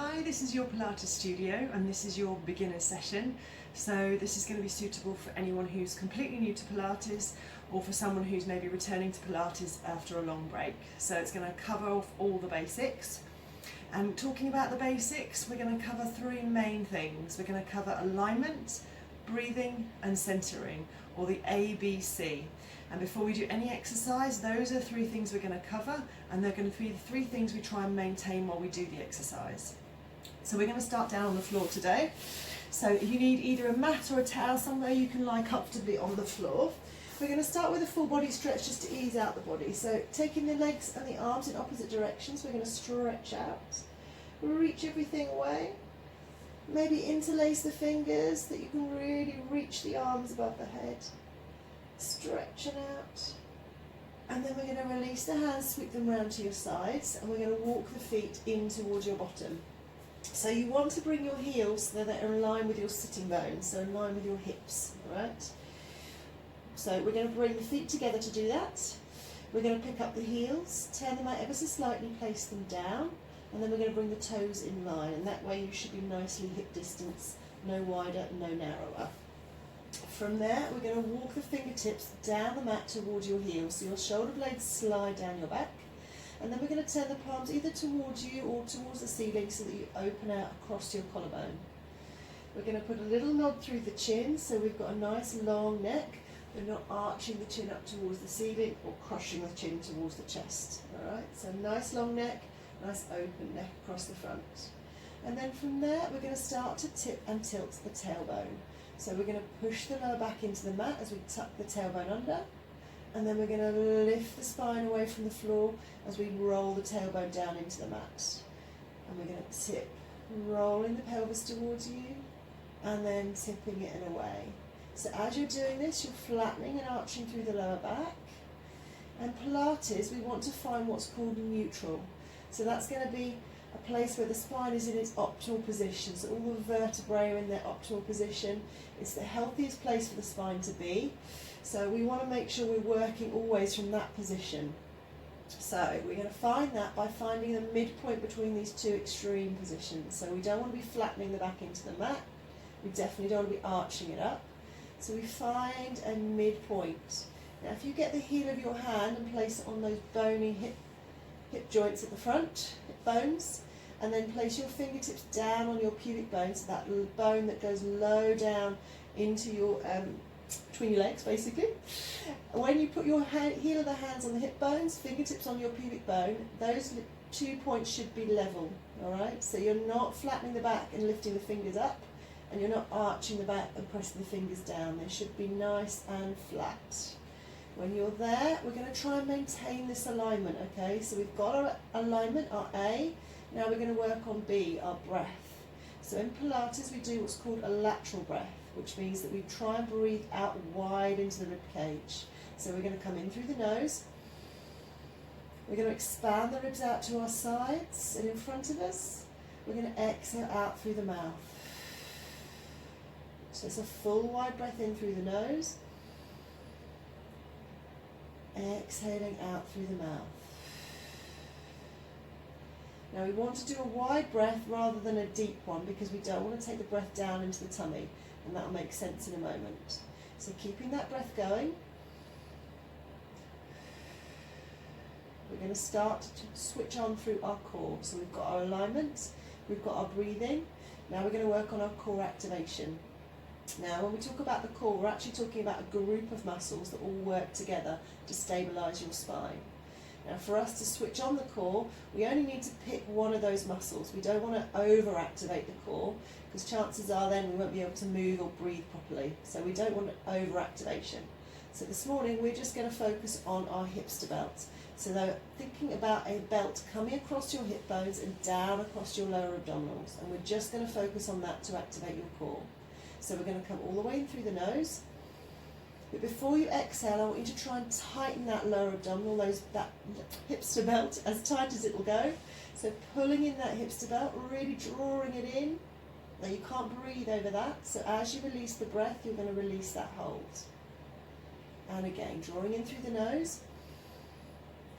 Hi, this is your Pilates studio and this is your beginner session. So this is going to be suitable for anyone who's completely new to Pilates or for someone who's maybe returning to Pilates after a long break. So it's going to cover off all the basics. And talking about the basics, we're going to cover three main things. We're going to cover alignment, breathing and centering, or the ABC. And before we do any exercise, those are three things we're going to cover, and they're going to be the three things we try and maintain while we do the exercise. So we're going to start down on the floor today. So you need either a mat or a towel, somewhere you can lie comfortably on the floor. We're going to start with a full body stretch just to ease out the body. So taking the legs and the arms in opposite directions, we're going to stretch out, reach everything away. Maybe interlace the fingers that you can really reach the arms above the head. Stretching out. And then we're going to release the hands, sweep them round to your sides, and we're going to walk the feet in towards your bottom. So you want to bring your heels so that they're in line with your sitting bones, so in line with your hips, alright? So we're going to bring the feet together to do that. We're going to pick up the heels, turn them out ever so slightly, place them down, and then we're going to bring the toes in line, and that way you should be nicely hip distance, no wider, no narrower. From there, we're going to walk the fingertips down the mat towards your heels, so your shoulder blades slide down your back, and then we're going to turn the palms either towards you or towards the ceiling so that you open out across your collarbone. We're going to put a little nod through the chin, so we've got a nice long neck. We're not arching the chin up towards the ceiling or crushing the chin towards the chest. Alright, so nice long neck, nice open neck across the front. And then from there, we're going to start to tip and tilt the tailbone. So we're going to push the lower back into the mat as we tuck the tailbone under, and then we're going to lift the spine away from the floor as we roll the tailbone down into the mat. And we're going to tip, rolling the pelvis towards you, and then tipping it and away. So as you're doing this, you're flattening and arching through the lower back. And Pilates, we want to find what's called neutral. So that's going to be a place where the spine is in its optimal position, so all the vertebrae are in their optimal position. It's the healthiest place for the spine to be, so we want to make sure we're working always from that position. So we're going to find that by finding the midpoint between these two extreme positions. So we don't want to be flattening the back into the mat, we definitely don't want to be arching it up, so we find a midpoint. Now if you get the heel of your hand and place it on those bony hip joints at the front, hip bones, and then place your fingertips down on your pubic bone, so that bone that goes low down into your, between your legs basically. When you put your heel of the hands on the hip bones, fingertips on your pubic bone, those 2 points should be level, alright? So you're not flattening the back and lifting the fingers up, and you're not arching the back and pressing the fingers down. They should be nice and flat. When you're there, we're going to try and maintain this alignment, okay? So we've got our alignment, our A. Now we're going to work on B, our breath. So in Pilates, we do what's called a lateral breath, which means that we try and breathe out wide into the rib cage. So we're going to come in through the nose. We're going to expand the ribs out to our sides and in front of us. We're going to exhale out through the mouth. So it's a full wide breath in through the nose. Exhaling out through the mouth. Now we want to do a wide breath rather than a deep one because we don't want to take the breath down into the tummy, and that will make sense in a moment. So keeping that breath going, we're going to start to switch on through our core. So we've got our alignment, we've got our breathing. Now we're going to work on our core activation. Now when we talk about the core, we're actually talking about a group of muscles that all work together to stabilise your spine. Now for us to switch on the core, we only need to pick one of those muscles. We don't want to over-activate the core because chances are then we won't be able to move or breathe properly. So we don't want over-activation. So this morning we're just going to focus on our hips to belt. So though, thinking about a belt coming across your hip bones and down across your lower abdominals, and we're just going to focus on that to activate your core. So we're going to come all the way in through the nose. But before you exhale, I want you to try and tighten that lower abdominal, that hips to belt, as tight as it will go. So pulling in that hips to belt, really drawing it in. Now you can't breathe over that, so as you release the breath, you're going to release that hold. And again, drawing in through the nose,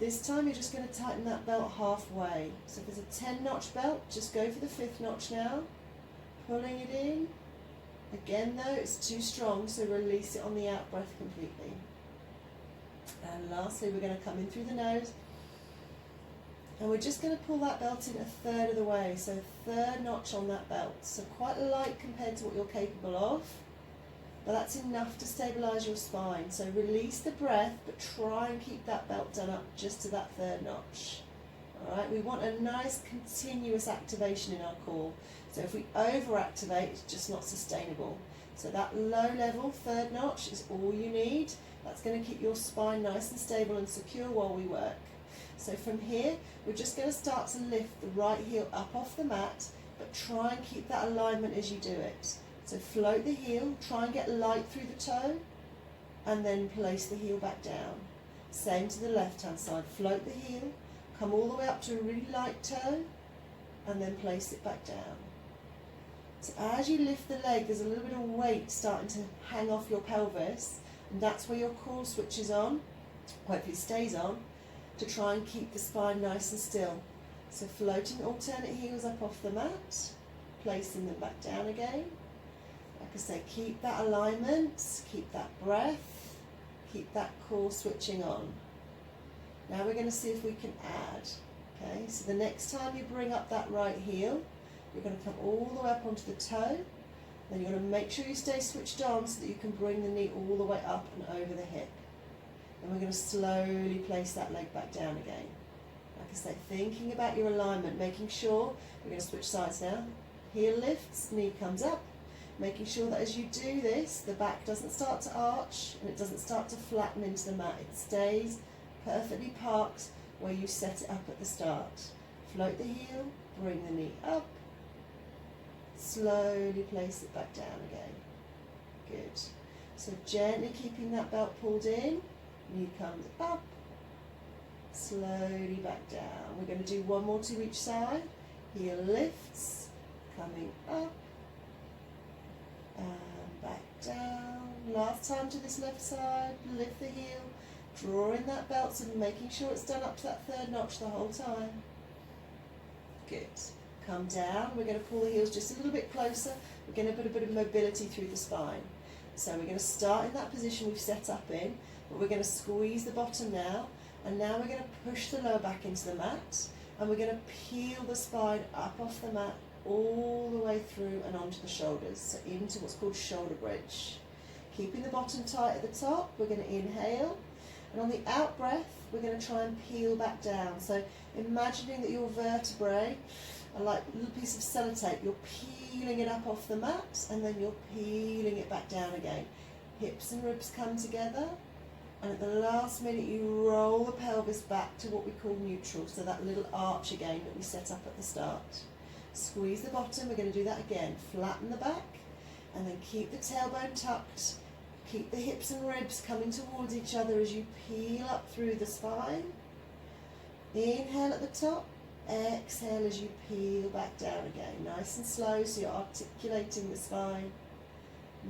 This time you're just going to tighten that belt halfway. So if it's a 10-notch belt, just go for the 5th notch now. Pulling it in. Again though, it's too strong, so release it on the out breath completely. And lastly, we're going to come in through the nose. And we're just going to pull that belt in a third of the way, so 3rd notch on that belt. So quite light compared to what you're capable of, but that's enough to stabilise your spine. So release the breath, but try and keep that belt done up just to that 3rd notch. Alright, we want a nice continuous activation in our core. So if we overactivate, it's just not sustainable. So that low level 3rd notch is all you need. That's going to keep your spine nice and stable and secure while we work. So from here, we're just going to start to lift the right heel up off the mat, but try and keep that alignment as you do it. So float the heel, try and get light through the toe, and then place the heel back down. Same to the left hand side, float the heel, come all the way up to a really light toe, and then place it back down. So as you lift the leg, there's a little bit of weight starting to hang off your pelvis, and that's where your core switches on, hopefully stays on, to try and keep the spine nice and still. So floating alternate heels up off the mat, placing them back down again. Like I say, keep that alignment, keep that breath, keep that core switching on. Now we're going to see if we can add. Okay, so the next time you bring up that right heel, you're going to come all the way up onto the toe, then you're going to make sure you stay switched on so that you can bring the knee all the way up and over the hip. And we're going to slowly place that leg back down again. Like I say, thinking about your alignment, making sure, we're going to switch sides now. Heel lifts, knee comes up, making sure that as you do this, the back doesn't start to arch and it doesn't start to flatten into the mat. It stays perfectly parked where you set it up at the start. Float the heel, bring the knee up, slowly place it back down again. Good. So gently keeping that belt pulled in. Knee comes up, slowly back down. We're going to do one more to each side. Heel lifts, coming up, and back down. Last time to this left side, lift the heel, draw in that belt and making sure it's done up to that 3rd notch the whole time. Good. Come down, we're going to pull the heels just a little bit closer. We're going to put a bit of mobility through the spine. So we're going to start in that position we've set up in, but we're going to squeeze the bottom now, and now we're going to push the lower back into the mat, and we're going to peel the spine up off the mat all the way through and onto the shoulders, so into what's called shoulder bridge. Keeping the bottom tight at the top, we're going to inhale, and on the out breath, we're going to try and peel back down. So imagining that your vertebrae are like a little piece of sellotape. You're peeling it up off the mat, and then you're peeling it back down again. Hips and ribs come together, and at the last minute you roll the pelvis back to what we call neutral, so that little arch again that we set up at the start. Squeeze the bottom, we're going to do that again. Flatten the back, and then keep the tailbone tucked. Keep the hips and ribs coming towards each other as you peel up through the spine. Inhale at the top, exhale as you peel back down again. Nice and slow, so you're articulating the spine.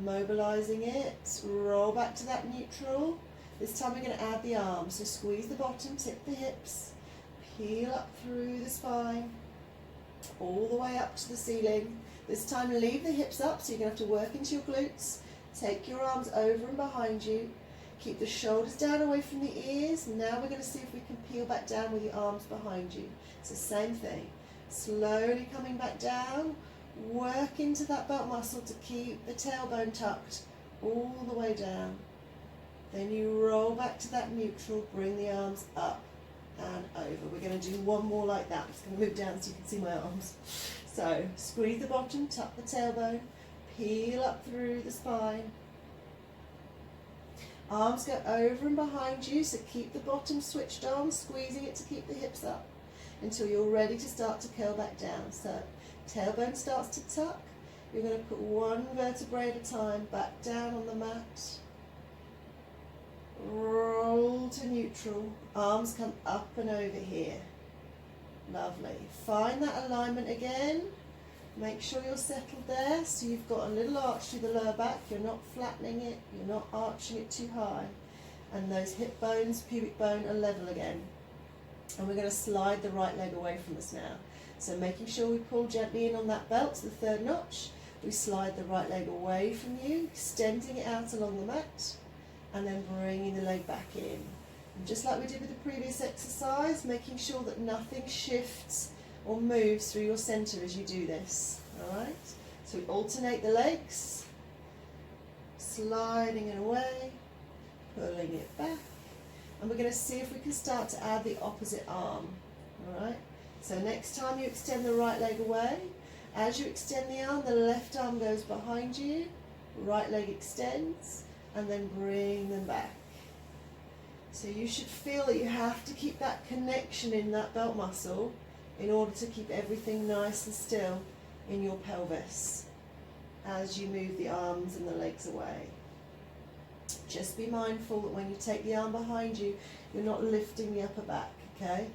Mobilizing it, roll back to that neutral. This time we're going to add the arms, so squeeze the bottom, tip the hips, peel up through the spine, all the way up to the ceiling. This time leave the hips up, so you're going to have to work into your glutes. Take your arms over and behind you. Keep the shoulders down away from the ears. Now we're going to see if we can peel back down with your arms behind you. So same thing. Slowly coming back down. Work into that belt muscle to keep the tailbone tucked all the way down. Then you roll back to that neutral, bring the arms up and over. We're going to do one more like that. I'm just going to move down so you can see my arms. So squeeze the bottom, tuck the tailbone, peel up through the spine. Arms go over and behind you, so keep the bottom switched on, squeezing it to keep the hips up until you're ready to start to curl back down. So tailbone starts to tuck. You're going to put one vertebrae at a time back down on the mat. Roll to neutral. Arms come up and over here. Lovely. Find that alignment again. Make sure you're settled there, so you've got a little arch through the lower back. You're not flattening it, you're not arching it too high. And those hip bones, pubic bone are level again. And we're going to slide the right leg away from us now. So making sure we pull gently in on that belt to the third notch. We slide the right leg away from you, extending it out along the mat, and then bringing the leg back in. And just like we did with the previous exercise, making sure that nothing shifts or moves through your centre as you do this. Alright? So we alternate the legs, sliding it away, pulling it back, and we're going to see if we can start to add the opposite arm. Alright? So next time you extend the right leg away, as you extend the arm, the left arm goes behind you, right leg extends, and then bring them back. So you should feel that you have to keep that connection in that belt muscle in order to keep everything nice and still in your pelvis as you move the arms and the legs away. Just be mindful that when you take the arm behind you, you're not lifting the upper back, okay?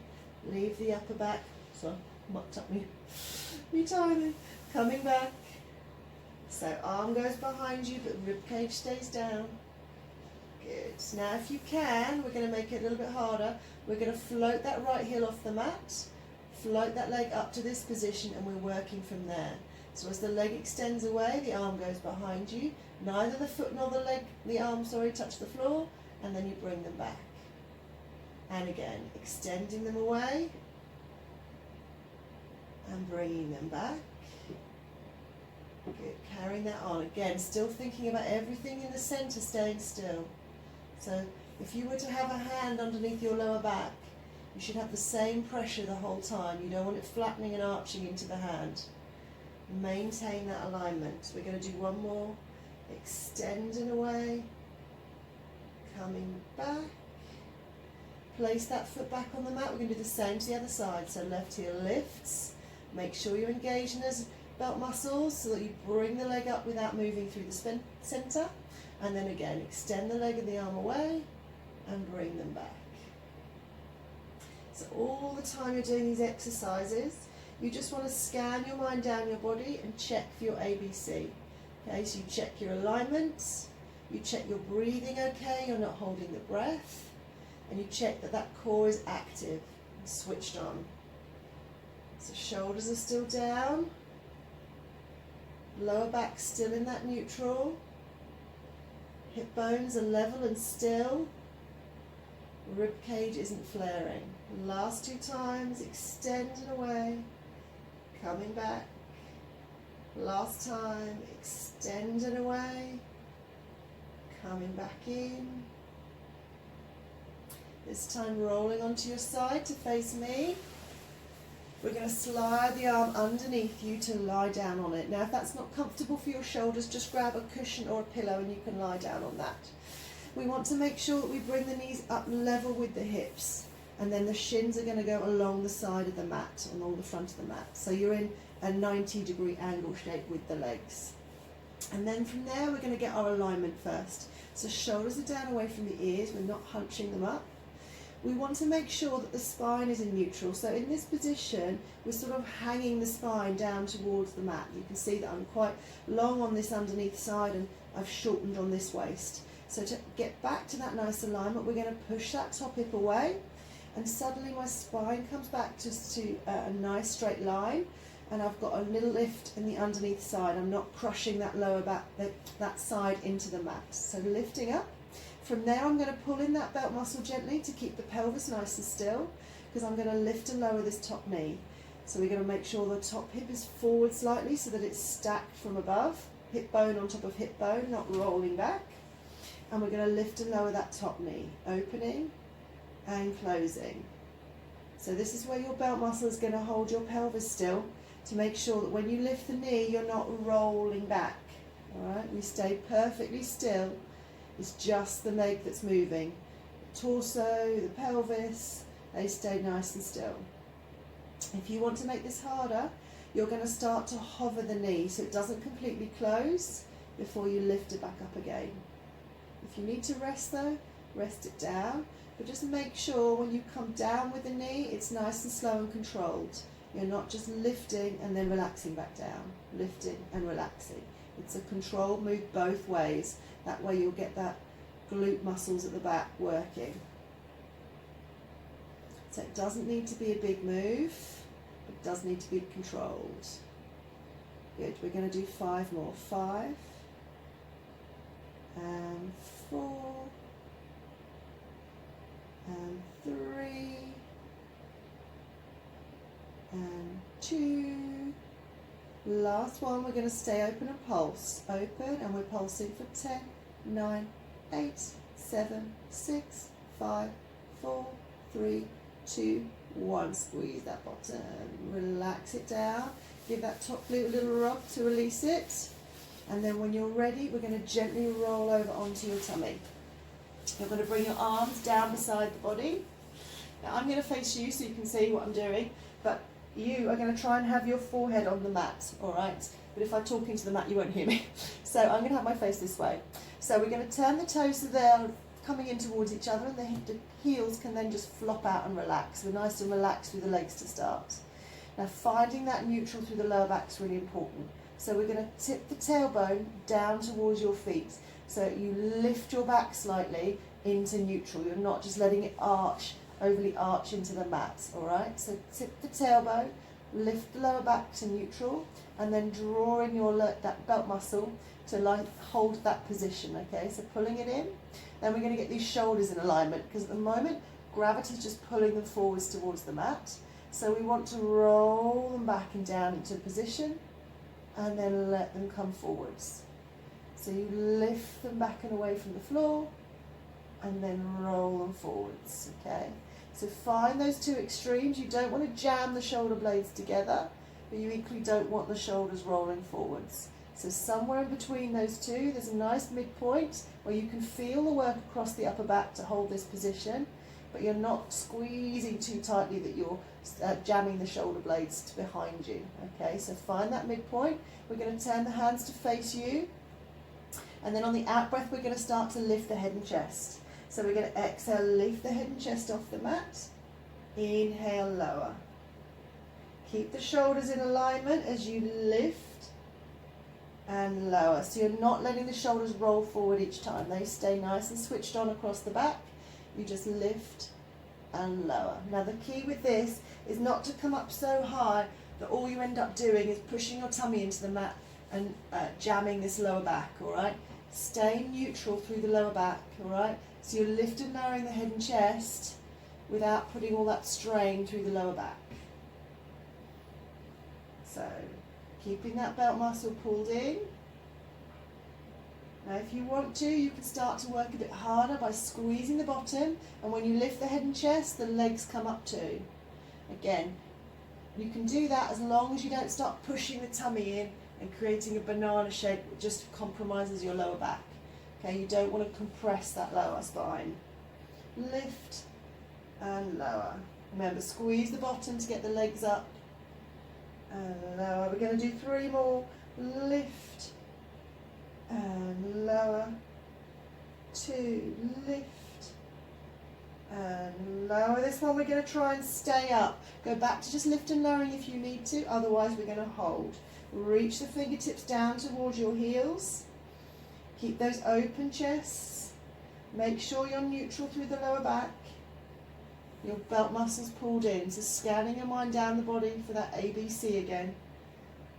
Leave the upper back, so mucked up me timing, coming back. So arm goes behind you, but rib cage stays down. Good. Now if you can, we're going to make it a little bit harder. We're going to float that right heel off the mat, float that leg up to this position, and we're working from there. So as the leg extends away, the arm goes behind you. Neither the foot nor the arm touch the floor, and then you bring them back. And again, extending them away and bringing them back. Good. Carrying that on. Again, still thinking about everything in the centre staying still. So if you were to have a hand underneath your lower back, you should have the same pressure the whole time. You don't want it flattening and arching into the hand. Maintain that alignment. We're going to do one more. Extending away, coming back. Place that foot back on the mat. We're going to do the same to the other side. So left heel lifts. Make sure you're engaging those belt muscles so that you bring the leg up without moving through the centre. And then again, extend the leg and the arm away and bring them back. So all the time you're doing these exercises, you just want to scan your mind down your body and check for your ABC. Okay, so you check your alignments, you check your breathing okay, you're not holding the breath, and you check that that core is active and switched on. So shoulders are still down, lower back still in that neutral, hip bones are level and still, rib cage isn't flaring. Last two times, extending away, coming back. Last time, extending away, coming back in. This time rolling onto your side to face me. We're going to slide the arm underneath you to lie down on it. Now if that's not comfortable for your shoulders, just grab a cushion or a pillow and you can lie down on that. We want to make sure that we bring the knees up level with the hips, and then the shins are going to go along the side of the mat, along the front of the mat. So you're in a 90-degree angle shape with the legs. And then from there we're going to get our alignment first. So shoulders are down away from the ears, we're not hunching them up. We want to make sure that the spine is in neutral. So in this position, we're sort of hanging the spine down towards the mat. You can see that I'm quite long on this underneath side and I've shortened on this waist. So to get back to that nice alignment, we're going to push that top hip away, and suddenly my spine comes back just to a nice straight line, and I've got a little lift in the underneath side. I'm not crushing that lower back, that side into the mat. So lifting up. From there I'm going to pull in that belt muscle gently to keep the pelvis nice and still, because I'm going to lift and lower this top knee. So we're going to make sure the top hip is forward slightly so that it's stacked from above, hip bone on top of hip bone, not rolling back. And we're going to lift and lower that top knee, opening and closing. So this is where your belt muscle is going to hold your pelvis still, to make sure that when you lift the knee, you're not rolling back. All right, we stay perfectly still. It's just the leg that's moving. The torso, the pelvis, they stay nice and still. If you want to make this harder, you're going to start to hover the knee so it doesn't completely close before you lift it back up again. If you need to rest though, rest it down, but just make sure when you come down with the knee, it's nice and slow and controlled. You're not just lifting and then relaxing back down, lifting and relaxing. It's a controlled move both ways. That way you'll get that glute muscles at the back working. So it doesn't need to be a big move, it does need to be controlled. Good, we're going to do 5 more. 5 and 4 and 3 and 2. Last one, we're going to stay open and pulse. Open, and we're pulsing for 10, 9, 8, 7, 6, 5, 4, 3, 2, 1. Squeeze that bottom, relax it down, give that top glute a little rub to release it, and then when you're ready, we're going to gently roll over onto your tummy. You're going to bring your arms down beside the body. Now I'm going to face you so you can see what I'm doing, but you are going to try and have your forehead on the mat, alright? But if I talk into the mat, you won't hear me. So I'm going to have my face this way. So we're going to turn the toes so they're coming in towards each other, and the heels can then just flop out and relax. We're nice and relaxed through the legs to start. Now finding that neutral through the lower back is really important. So we're going to tip the tailbone down towards your feet. So you lift your back slightly into neutral. You're not just letting it arch, overly arch into the mat, alright? So tip the tailbone, lift the lower back to neutral, and then draw in your that belt muscle to hold that position, okay? So pulling it in. Then we're going to get these shoulders in alignment, because at the moment, gravity is just pulling them forwards towards the mat. So we want to roll them back and down into position, and then let them come forwards. So you lift them back and away from the floor, and then roll them forwards, okay? So find those two extremes. You don't want to jam the shoulder blades together, but you equally don't want the shoulders rolling forwards. So somewhere in between those two, there's a nice midpoint where you can feel the work across the upper back to hold this position, but you're not squeezing too tightly that you're jamming the shoulder blades behind you, okay? So find that midpoint. We're going to turn the hands to face you, and then on the out breath, we're going to start to lift the head and chest. So we're going to exhale, lift the head and chest off the mat. Inhale, lower. Keep the shoulders in alignment as you lift and lower. So you're not letting the shoulders roll forward each time. They stay nice and switched on across the back. You just lift and lower. Now the key with this is not to come up so high that all you end up doing is pushing your tummy into the mat and jamming this lower back, alright? Stay neutral through the lower back, alright? So you're lifting and lowering the head and chest without putting all that strain through the lower back. So, keeping that belt muscle pulled in. Now if you want to, you can start to work a bit harder by squeezing the bottom, and when you lift the head and chest, the legs come up too. Again, you can do that as long as you don't start pushing the tummy in and creating a banana shape that just compromises your lower back. Okay, you don't want to compress that lower spine. Lift and lower. Remember, squeeze the bottom to get the legs up. And lower. We're going to do 3 more. Lift and lower. 2, lift and lower. This one we're going to try and stay up. Go back to just lift and lowering if you need to, otherwise we're going to hold. Reach the fingertips down towards your heels. Keep those open chests. Make sure you're neutral through the lower back. Your belt muscles pulled in. So scanning your mind down the body for that ABC again.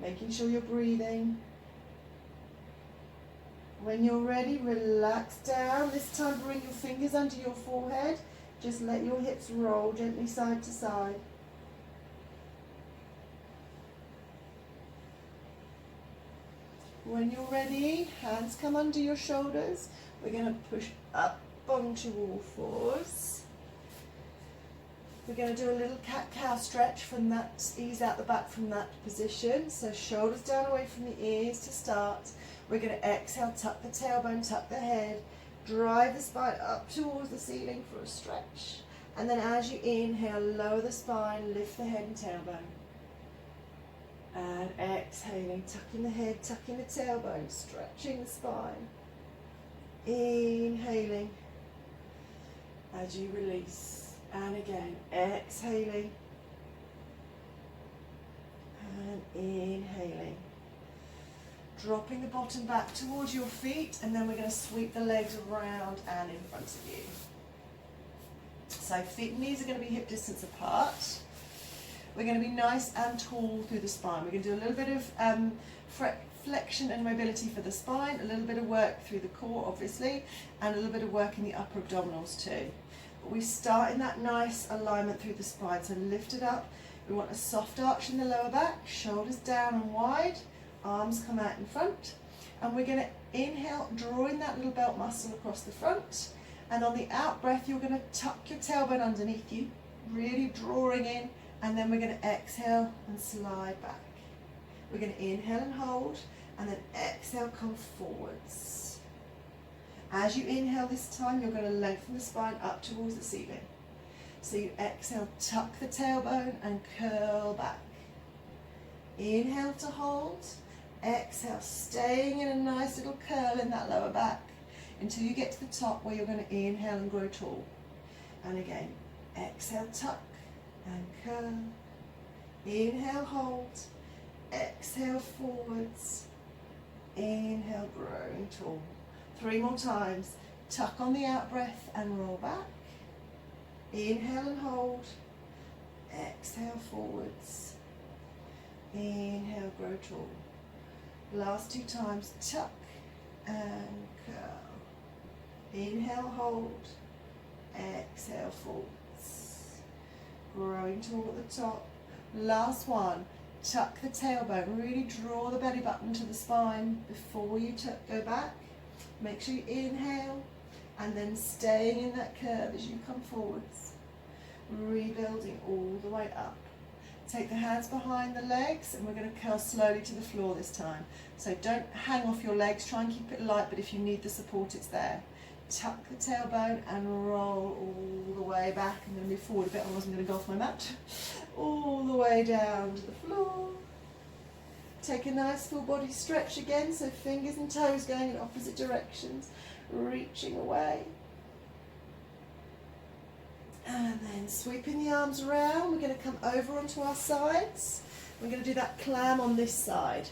Making sure you're breathing. When you're ready, relax down. This time bring your fingers under your forehead. Just let your hips roll gently side to side. When you're ready, hands come under your shoulders. We're going to push up onto all fours. We're going to do a little cat-cow stretch from that, ease out the back from that position. So shoulders down away from the ears to start. We're going to exhale, tuck the tailbone, tuck the head, drive the spine up towards the ceiling for a stretch. And then as you inhale, lower the spine, lift the head and tailbone. And exhaling, tucking the head, tucking the tailbone, stretching the spine. Inhaling as you release. And again, exhaling. And inhaling. Dropping the bottom back towards your feet, and then we're going to sweep the legs around and in front of you. So feet and knees are going to be hip distance apart. We're going to be nice and tall through the spine. We're going to do a little bit of flexion and mobility for the spine, a little bit of work through the core obviously, and a little bit of work in the upper abdominals too. But we start in that nice alignment through the spine, so lift it up. We want a soft arch in the lower back, shoulders down and wide, arms come out in front, and we're going to inhale, drawing that little belt muscle across the front, and on the out breath you're going to tuck your tailbone underneath you, really drawing in, and then we're going to exhale and slide back. We're going to inhale and hold, and then exhale, come forwards. As you inhale this time, you're going to lengthen the spine up towards the ceiling. So you exhale, tuck the tailbone and curl back. Inhale to hold, exhale, staying in a nice little curl in that lower back until you get to the top where you're going to inhale and grow tall. And again, exhale, tuck and curl. Inhale, hold. Exhale, forwards. Inhale, growing tall. 3 more times. Tuck on the out breath and roll back. Inhale and hold. Exhale, forwards. Inhale, grow tall. Last 2 times. Tuck and curl. Inhale, hold. Exhale, forwards. Growing tall at the top. Last one. Tuck the tailbone. Really draw the belly button to the spine before you go back. Make sure you inhale and then staying in that curve as you come forwards. Rebuilding all the way up. Take the hands behind the legs and we're going to curl slowly to the floor this time. So don't hang off your legs, try and keep it light, but if you need the support it's there. Tuck the tailbone and roll all the way back. I'm going to move forward a bit, I wasn't going to go off my mat. All the way down to the floor. Take a nice full body stretch again, so fingers and toes going in opposite directions, reaching away. And then sweeping the arms around, we're going to come over onto our sides. We're going to do that clam on this side.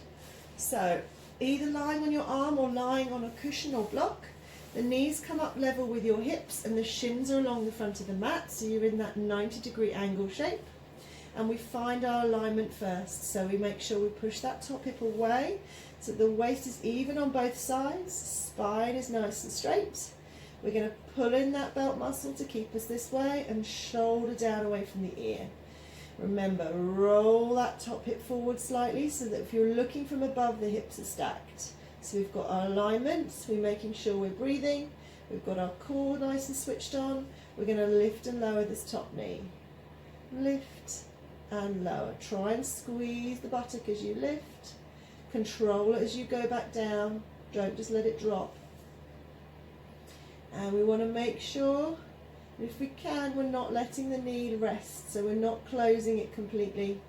So either lying on your arm or lying on a cushion or block. The knees come up level with your hips and the shins are along the front of the mat, so you're in that 90-degree angle shape. And we find our alignment first, so we make sure we push that top hip away so the waist is even on both sides, spine is nice and straight. We're going to pull in that belt muscle to keep us this way and shoulder down away from the ear. Remember, roll that top hip forward slightly so that if you're looking from above, the hips are stacked. So we've got our alignments, we're making sure we're breathing, we've got our core nice and switched on. We're going to lift and lower this top knee. Lift and lower. Try and squeeze the buttock as you lift. Control it as you go back down. Don't just let it drop. And we want to make sure, if we can, we're not letting the knee rest. So we're not closing it completely.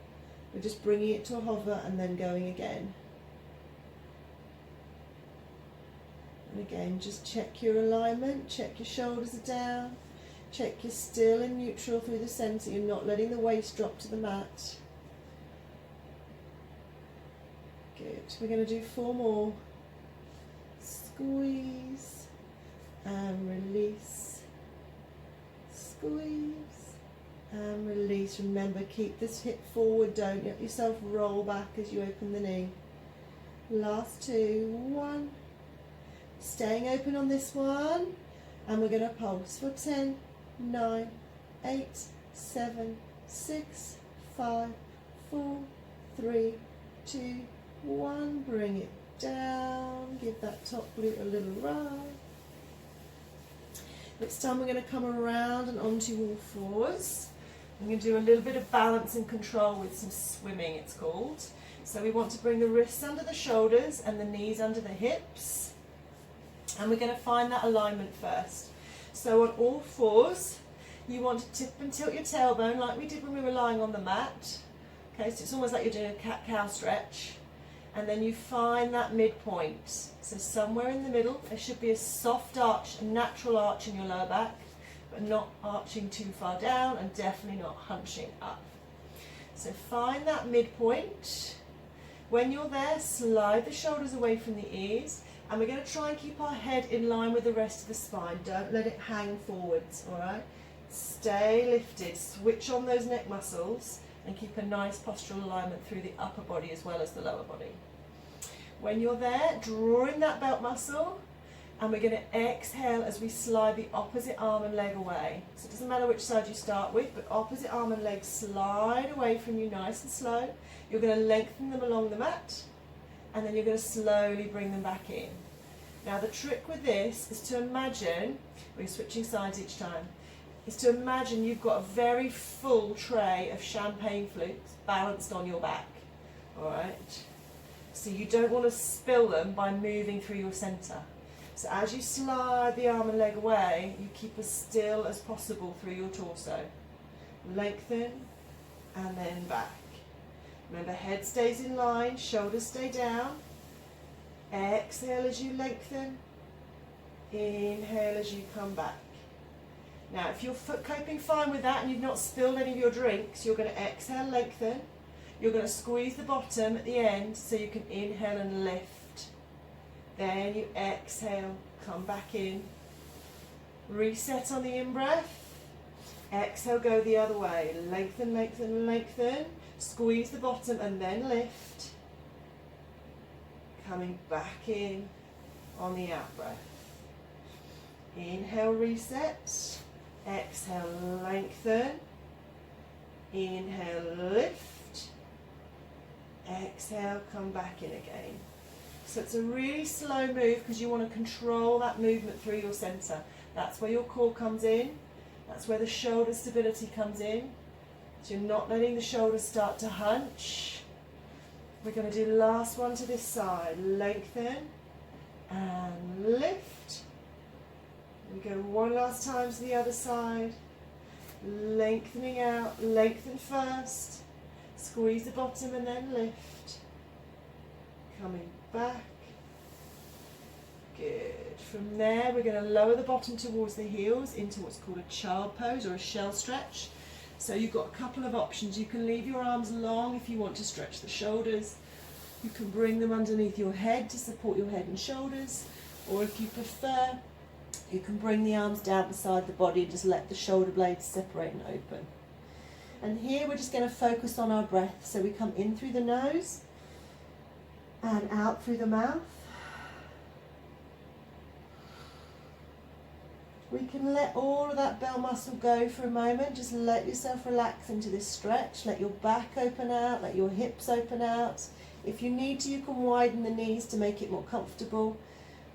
We're just bringing it to a hover and then going again. And again, just check your alignment, check your shoulders are down, check you're still in neutral through the centre, you're not letting the waist drop to the mat. Good, we're going to do 4 more. Squeeze and release, squeeze and release. Remember, keep this hip forward, don't let yourself roll back as you open the knee. Last 2, 1. Staying open on this one, and we're going to pulse for 10, 9, 8, 7, 6, 5, 4, 3, 2, 1. Bring it down, give that top glute a little rub. Next time we're going to come around and onto all fours. I'm going to do a little bit of balance and control with some swimming, it's called. So we want to bring the wrists under the shoulders and the knees under the hips. And we're going to find that alignment first. So on all fours, you want to tip and tilt your tailbone like we did when we were lying on the mat. Okay, so it's almost like you're doing a cat-cow stretch. And then you find that midpoint. So somewhere in the middle, there should be a soft arch, a natural arch in your lower back, but not arching too far down and definitely not hunching up. So find that midpoint. When you're there, slide the shoulders away from the ears. And we're going to try and keep our head in line with the rest of the spine. Don't let it hang forwards, all right? Stay lifted, switch on those neck muscles and keep a nice postural alignment through the upper body as well as the lower body. When you're there, draw in that belt muscle, and we're going to exhale as we slide the opposite arm and leg away. So it doesn't matter which side you start with, but opposite arm and leg slide away from you nice and slow. You're going to lengthen them along the mat, and then you're going to slowly bring them back in. Now the trick with this is to imagine, we're switching sides each time, is to imagine you've got a very full tray of champagne flutes balanced on your back. Alright? So you don't want to spill them by moving through your centre. So as you slide the arm and leg away, you keep as still as possible through your torso. Lengthen and then back. Remember, head stays in line, shoulders stay down. Exhale as you lengthen. Inhale as you come back. Now, if you're coping fine with that and you've not spilled any of your drinks, you're going to exhale, lengthen. You're going to squeeze the bottom at the end so you can inhale and lift. Then you exhale, come back in. Reset on the in-breath. Exhale, go the other way. Lengthen, lengthen, lengthen. Squeeze the bottom and then lift. Coming back in on the out-breath. Inhale, reset. Exhale, lengthen. Inhale, lift. Exhale, come back in again. So it's a really slow move because you want to control that movement through your centre. That's where your core comes in. That's where the shoulder stability comes in. So you're not letting the shoulders start to hunch. We're going to do the last one to this side. Lengthen and lift. We go one last time to the other side. Lengthening out. Lengthen first. Squeeze the bottom and then lift. Coming back. Good. From there, we're going to lower the bottom towards the heels into what's called a child pose or a shell stretch. So you've got a couple of options. You can leave your arms long if you want to stretch the shoulders. You can bring them underneath your head to support your head and shoulders. Or if you prefer, you can bring the arms down beside the body and just let the shoulder blades separate and open. And here we're just going to focus on our breath. So we come in through the nose and out through the mouth. We can let all of that bell muscle go for a moment. Just let yourself relax into this stretch. Let your back open out, let your hips open out. If you need to, you can widen the knees to make it more comfortable.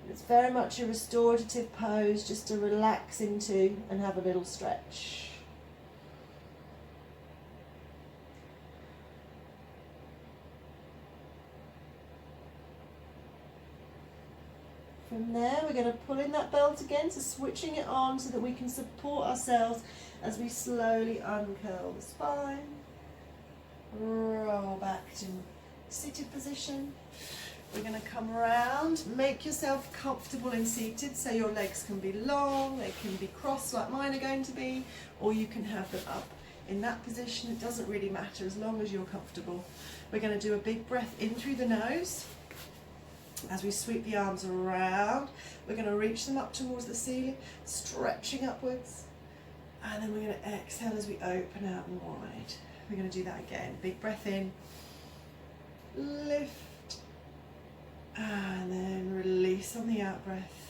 It's very much a restorative pose just to relax into and have a little stretch. From there, we're going to pull in that belt again, so switching it on so that we can support ourselves as we slowly uncurl the spine. Roll back to seated position. We're going to come around, make yourself comfortable and seated, so your legs can be long, they can be crossed like mine are going to be, or you can have them up in that position. It doesn't really matter as long as you're comfortable. We're going to do a big breath in through the nose. As we sweep the arms around, we're going to reach them up towards the ceiling, stretching upwards. And then we're going to exhale as we open out and wide. We're going to do that again. Big breath in, lift, and then release on the out breath.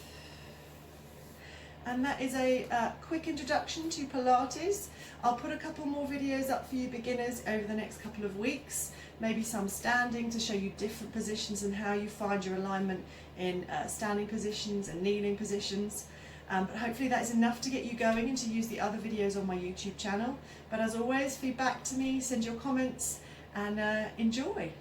And that is a quick introduction to Pilates. I'll put a couple more videos up for you beginners over the next couple of weeks. Maybe some standing to show you different positions and how you find your alignment in standing positions and kneeling positions. But hopefully that is enough to get you going and to use the other videos on my YouTube channel. But as always, feedback to me, send your comments, and enjoy.